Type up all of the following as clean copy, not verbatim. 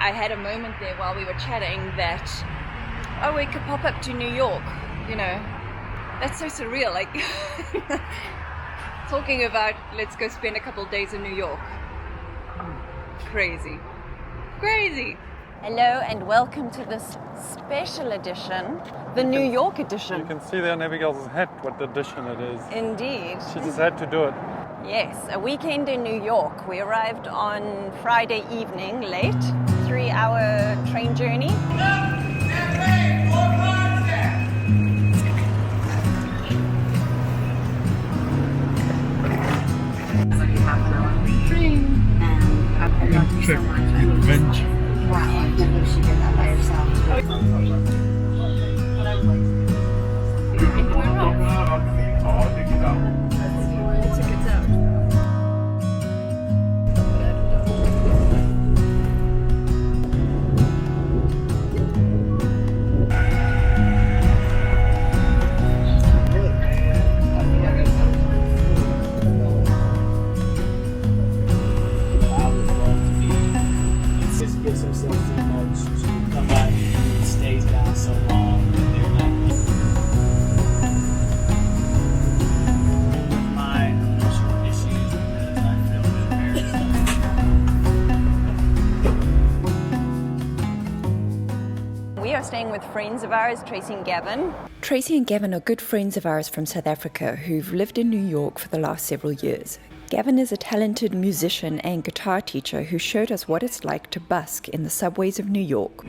I had a moment there while we were chatting that, oh, we could pop up to New York, you know. That's so surreal, like talking about let's go spend a couple of days in New York. Crazy. Hello and welcome to this special edition, the New York edition. You can see there on Abigail's hat what edition it is. Indeed. She just had to do it. Yes, a weekend in New York. We arrived on Friday evening late, 3-hour train journey. Thank you so much. Wow, I can't believe she did that by herself. We are staying with friends of ours, Tracy and Gavin. Tracy and Gavin are good friends of ours from South Africa who've lived in New York for the last several years. Gavin is a talented musician and guitar teacher who showed us what it's like to busk in the subways of New York.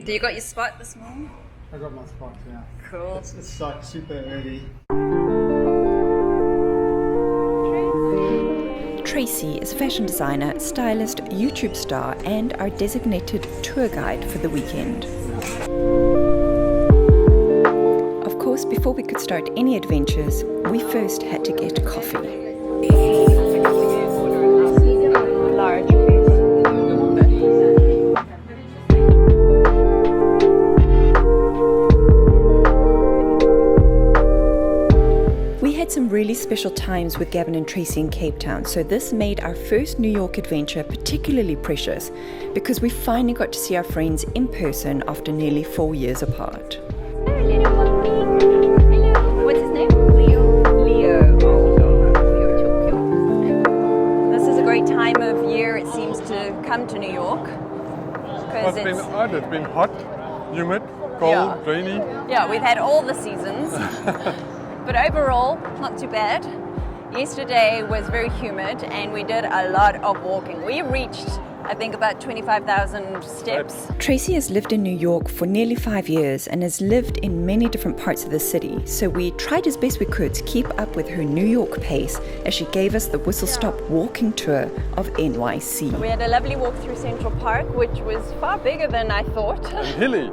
So you got your spot this morning? I got my spot, yeah. Cool. It's like super early. Tracy is a fashion designer, stylist, YouTube star, and our designated tour guide for the weekend. Of course, before we could start any adventures, we first had to get coffee. Large, please. Some really special times with Gavin and Tracy in Cape Town, so this made our first New York adventure particularly precious because we finally got to see our friends in person after nearly 4 years apart. What's his name? Leo. Oh, this is a great time of year, it seems, to come to New York. Well, it's been odd. It's been hot, humid, cold, rainy. Yeah, we've had all the seasons. But overall, not too bad. Yesterday was very humid and we did a lot of walking. We reached, I think, about 25,000 steps. Tracy has lived in New York for nearly 5 years and has lived in many different parts of the city, so we tried as best we could to keep up with her New York pace as she gave us the whistle-stop walking tour of NYC. We had a lovely walk through Central Park, which was far bigger than I thought. And hilly.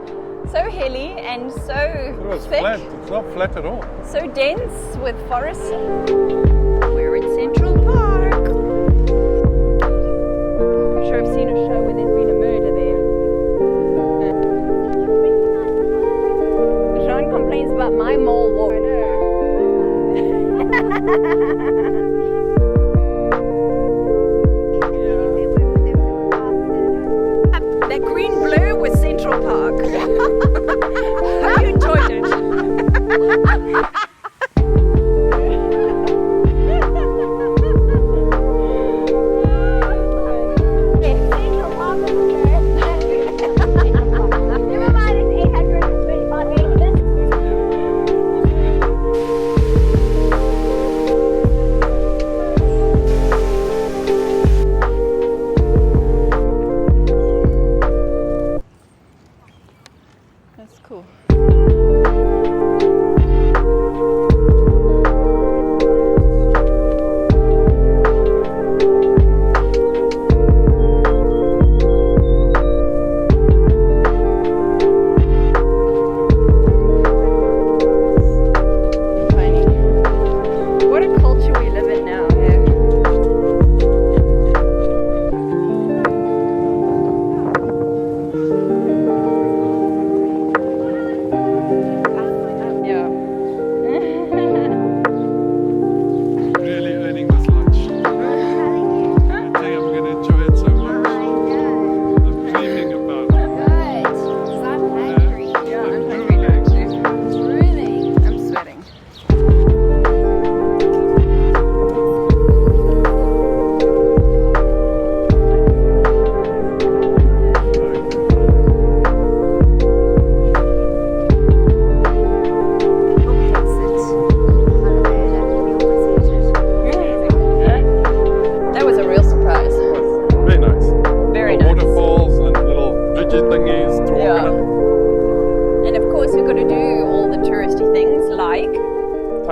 So hilly and so It was thick. flat. It's not flat at all. So dense with forests. We're in Central Park. I'm sure I've seen a show where there's been a murder there. Sean complains about my mole walk. That green blur was Central Park. Hope you enjoyed it.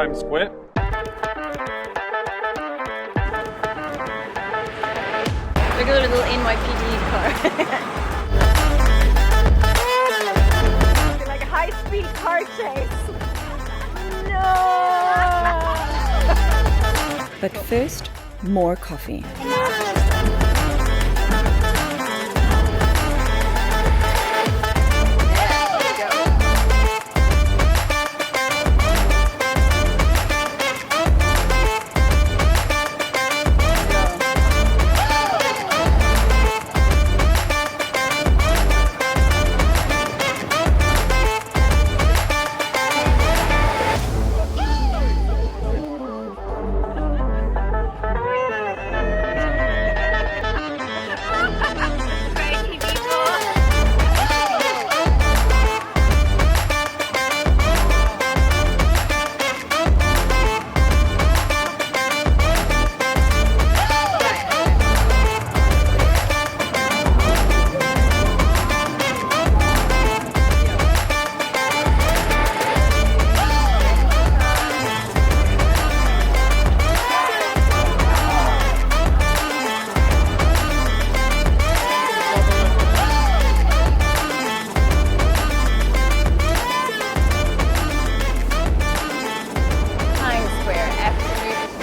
Times Square. Look at the little NYPD car. Like a high-speed car chase. No! But first, more coffee.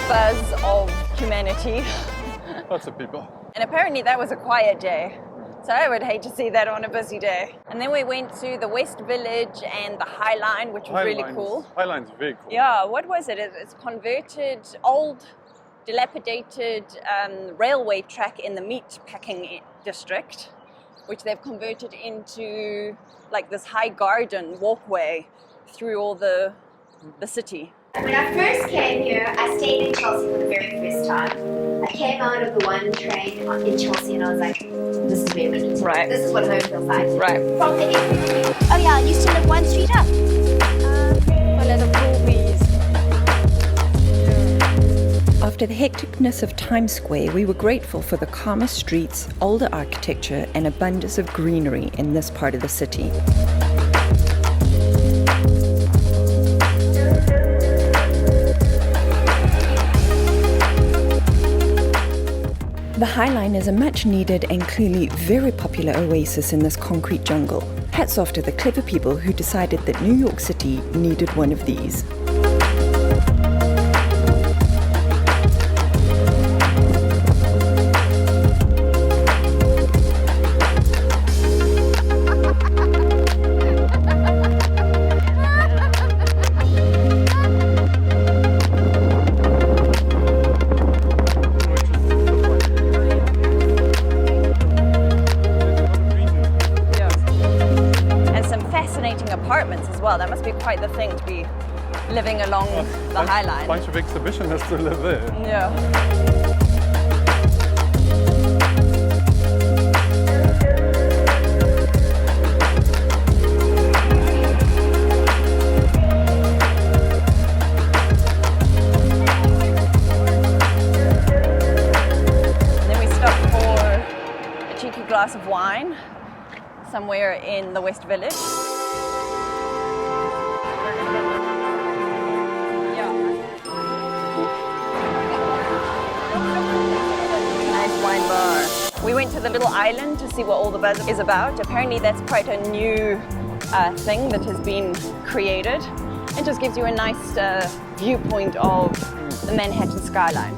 Buzz of humanity. Lots of people. And apparently that was a quiet day. So I would hate to see that on a busy day. And then we went to the West Village and the High Line, which was really cool. High Line's very cool. Yeah, what was it? It's converted old, dilapidated railway track in the meat packing district, which they've converted into like this high garden walkway through all the city. When I first came here, I stayed in Chelsea for the very first time. I came out of the one train in Chelsea and I was like, this is where we need to Right. live. This is what home feels like. Right. From the oh yeah, I used to live one street up. After the hecticness of Times Square, we were grateful for the calmer streets, older architecture, and abundance of greenery in this part of the city. The High Line is a much needed and clearly very popular oasis in this concrete jungle. Hats off to the clever people who decided that New York City needed one of these. Apartments as well. That must be quite the thing to be living along the High Line. A bunch of exhibitionists to live there. Yeah. And then we stopped for a cheeky glass of wine somewhere in the West Village. Wine bar. We went to the little island to see what all the buzz is about. Apparently that's quite a new thing that has been created. It just gives you a nice viewpoint of the Manhattan skyline.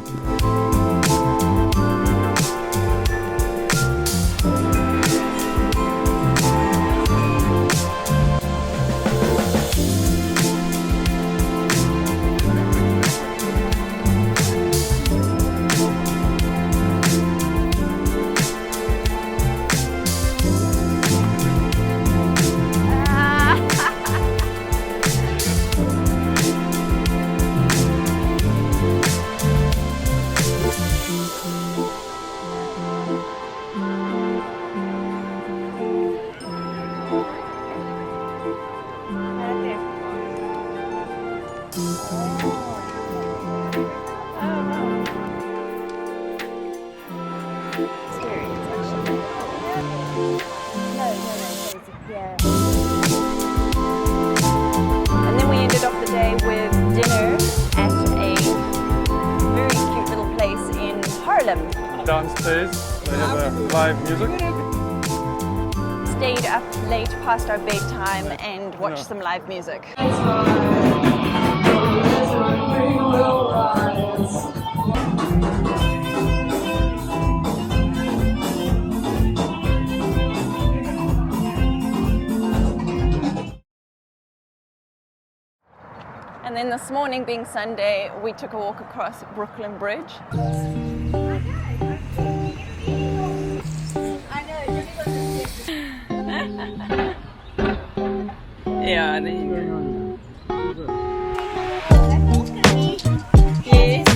And then we ended off the day with dinner Harlem. Downstairs, they have live music. Stayed up late past our bedtime and watched some live music. And then this morning, being Sunday, we took a walk across Brooklyn Bridge. Yeah, there you go. Yes.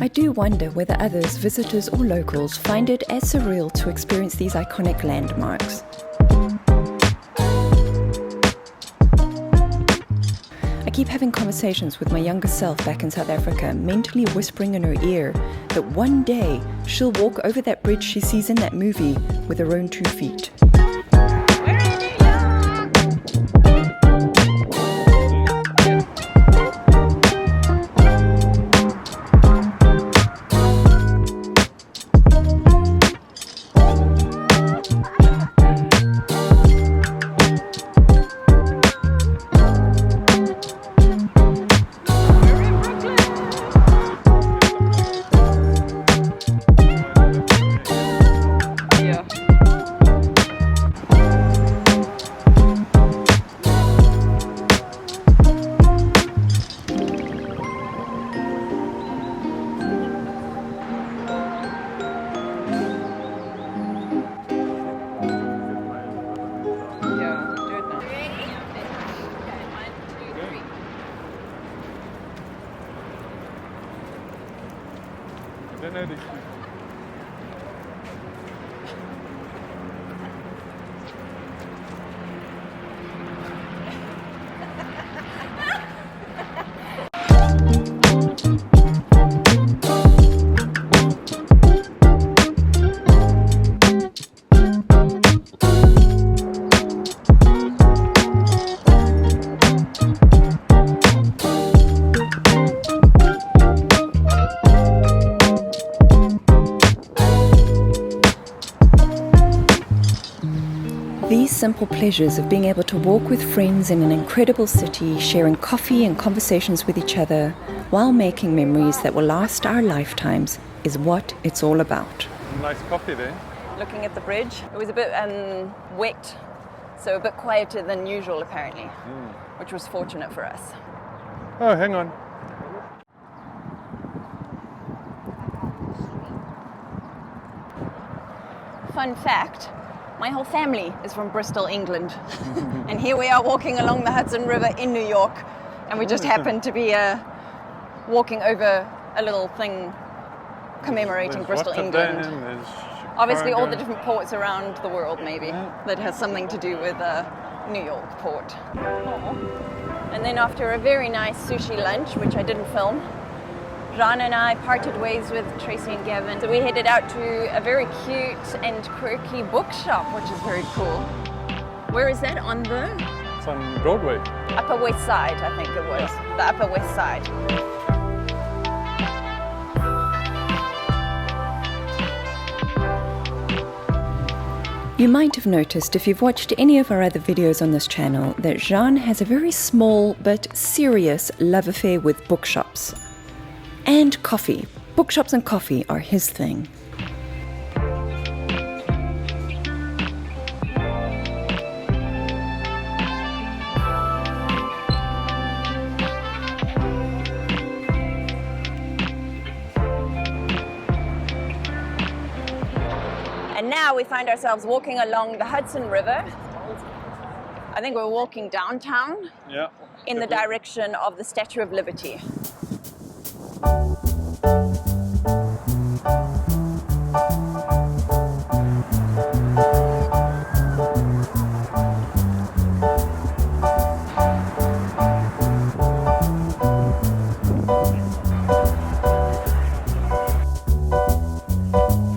I do wonder whether others, visitors or locals, find it as surreal to experience these iconic landmarks. I keep having conversations with my younger self back in South Africa, mentally whispering in her ear that one day she'll walk over that bridge she sees in that movie with her own 2 feet. These simple pleasures of being able to walk with friends in an incredible city, sharing coffee and conversations with each other, while making memories that will last our lifetimes, is what it's all about. Nice coffee there. Looking at the bridge, it was a bit wet, so a bit quieter than usual apparently, which was fortunate for us. Oh, hang on. Fun fact, my whole family is from Bristol, England. And here we are walking along the Hudson River in New York, and we just happen to be walking over a little thing commemorating Bristol, England. Obviously all the different ports around the world maybe that has something to do with New York port. And then after a very nice sushi lunch, which I didn't film, Jean and I parted ways with Tracy and Gavin. So we headed out to a very cute and quirky bookshop, which is very cool. Where is that? On the? It's on Broadway. Upper West Side, I think it was. The Upper West Side. You might have noticed if you've watched any of our other videos on this channel that Jean has a very small but serious love affair with bookshops. And coffee. Bookshops and coffee are his thing. And now we find ourselves walking along the Hudson River. I think we're walking downtown in the direction of the Statue of Liberty.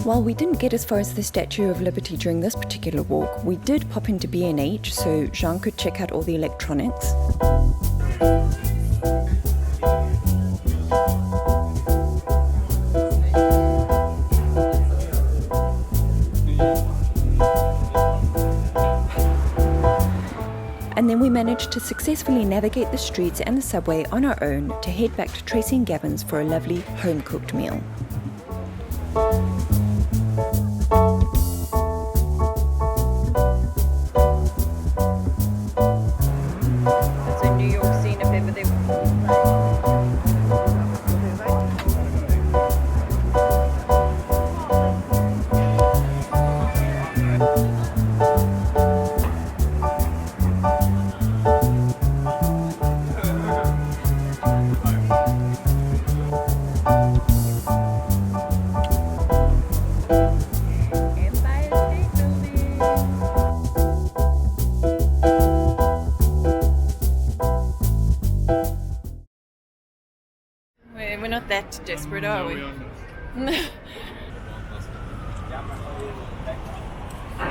While we didn't get as far as the Statue of Liberty during this particular walk, we did pop into B&H so Jean could check out all the electronics. And then we managed to successfully navigate the streets and the subway on our own to head back to Tracy and Gavin's for a lovely home-cooked meal. That's a New York scene if ever there We're not that desperate, are we?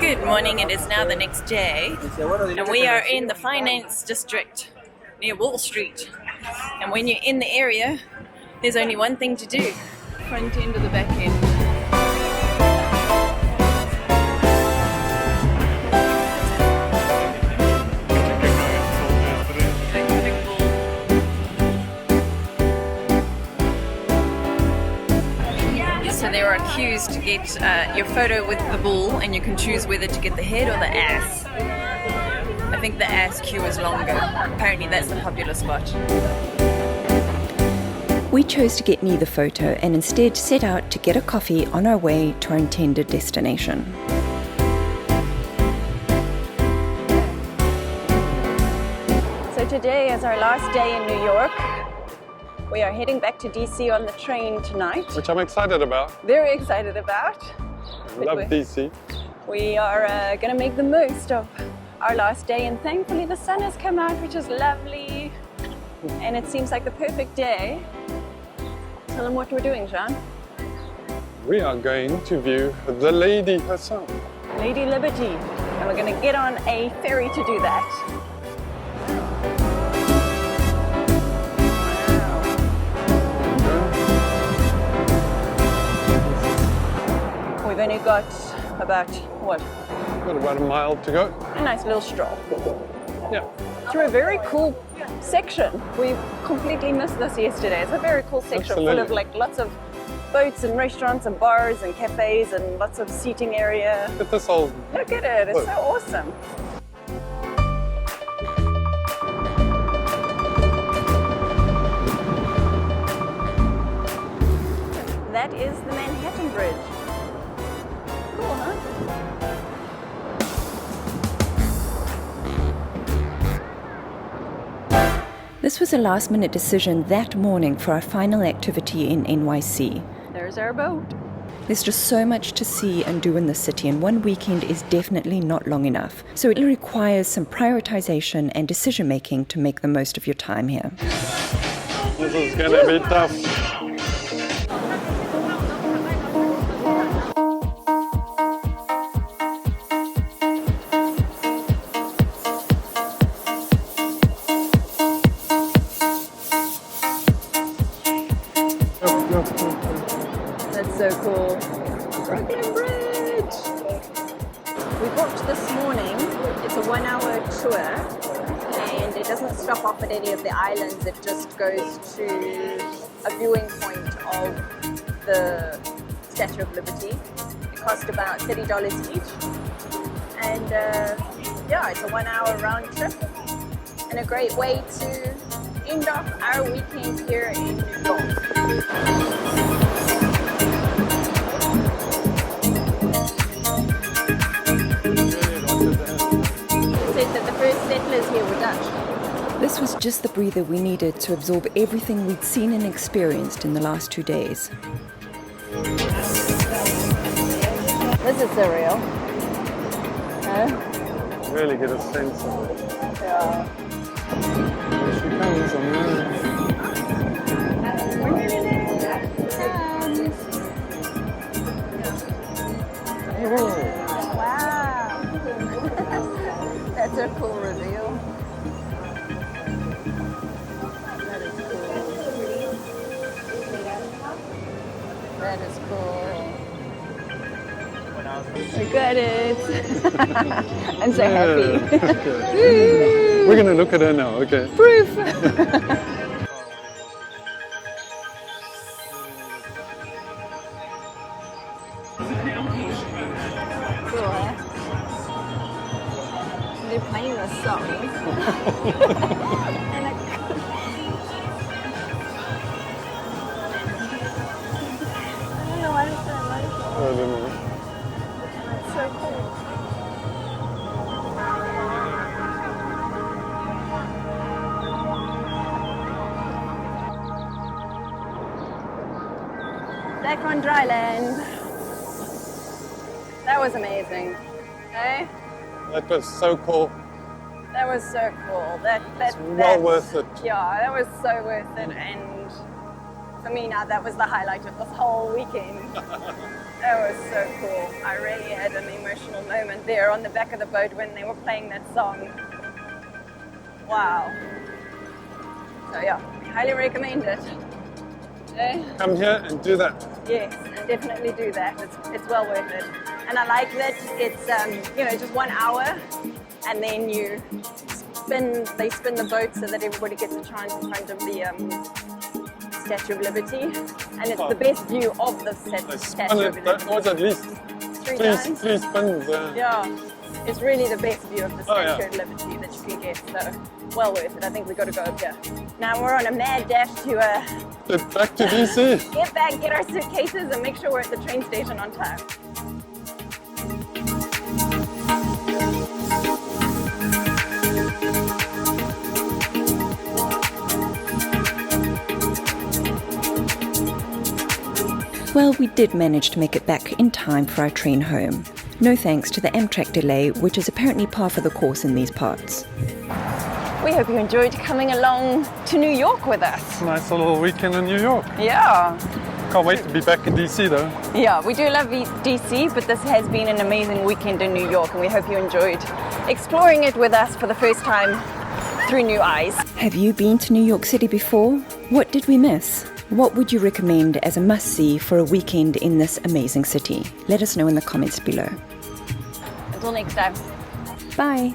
Good morning, it is now the next day, and we are in the finance district near Wall Street. And when you're in the area, there's only one thing to do: front end or the back end. So there are queues to get your photo with the bull, and you can choose whether to get the head or the ass. I think the ass queue is longer. Apparently that's the popular spot. We chose to get neither photo and instead set out to get a coffee on our way to our intended destination. So today is our last day in New York. We are heading back to DC on the train tonight. Which I'm excited about. Very excited about. I love DC. We are going to make the most of our last day, and thankfully the sun has come out, which is lovely. And it seems like the perfect day. Tell them what we're doing, Jean. We are going to view the lady herself. Lady Liberty. And we're going to get on a ferry to do that. We've only got about, what? Got about a mile to go. A nice little stroll. Yeah. Through a very cool section. We completely missed this yesterday. It's a very cool section full of like lots of boats and restaurants and bars and cafes and lots of seating area. Look at this old... Look at it, it's so awesome. That is the Manhattan Bridge. Cool, huh? This was a last-minute decision that morning for our final activity in NYC. There's our boat. There's just so much to see and do in the city, and one weekend is definitely not long enough. So it requires some prioritization and decision-making to make the most of your time here. This is gonna be tough. That's so cool. Brooklyn Bridge! We booked this morning. It's a 1-hour tour, and it doesn't stop off at any of the islands. It just goes to a viewing point of the Statue of Liberty. It cost about $30 each. And yeah, it's a 1-hour round trip and a great way to end off our weekend here in New York. That the first settlers here were Dutch. This was just the breather we needed to absorb everything we'd seen and experienced in the last 2 days. This is surreal. Really get a sense of it. Yeah. Here she comes, Amelia. cool reveal. That is cool. That is cool. We got it. I'm so happy. Okay. We're gonna look at her now, okay. Proof. Cool, eh? They're playing this song. And I don't know why it's so emotional. I don't know. It's so cool. Back on dry land. That was amazing. Okay? That was so cool. That was so cool. That Well worth it. Yeah, that was so worth it. And for me now, that was the highlight of this whole weekend. That was so cool. I really had an emotional moment there on the back of the boat when they were playing that song. Wow. So yeah, highly recommend it. Okay? Come here and do that. Yes, definitely do that. It's well worth it. And I like that it's just 1 hour, and then they spin the boat so that everybody gets a chance in front of the Statue of Liberty, and it's the best view of the They Statue spun of it, Liberty. that was at least Three three times. spins. Yeah, it's really the best view of the Oh, yeah. Statue of Liberty that you can get, so well worth it. I think we've got to go up here. Now we're on a mad dash to Back to DC. get back, get our suitcases, and make sure we're at the train station on time. Well, we did manage to make it back in time for our train home. No thanks to the Amtrak delay, which is apparently par for the course in these parts. We hope you enjoyed coming along to New York with us. Nice little weekend in New York. Yeah. Can't wait to be back in DC though. Yeah, we do love DC, but this has been an amazing weekend in New York, and we hope you enjoyed exploring it with us for the first time through new eyes. Have you been to New York City before? What did we miss? What would you recommend as a must-see for a weekend in this amazing city? Let us know in the comments below. Until next time. Bye!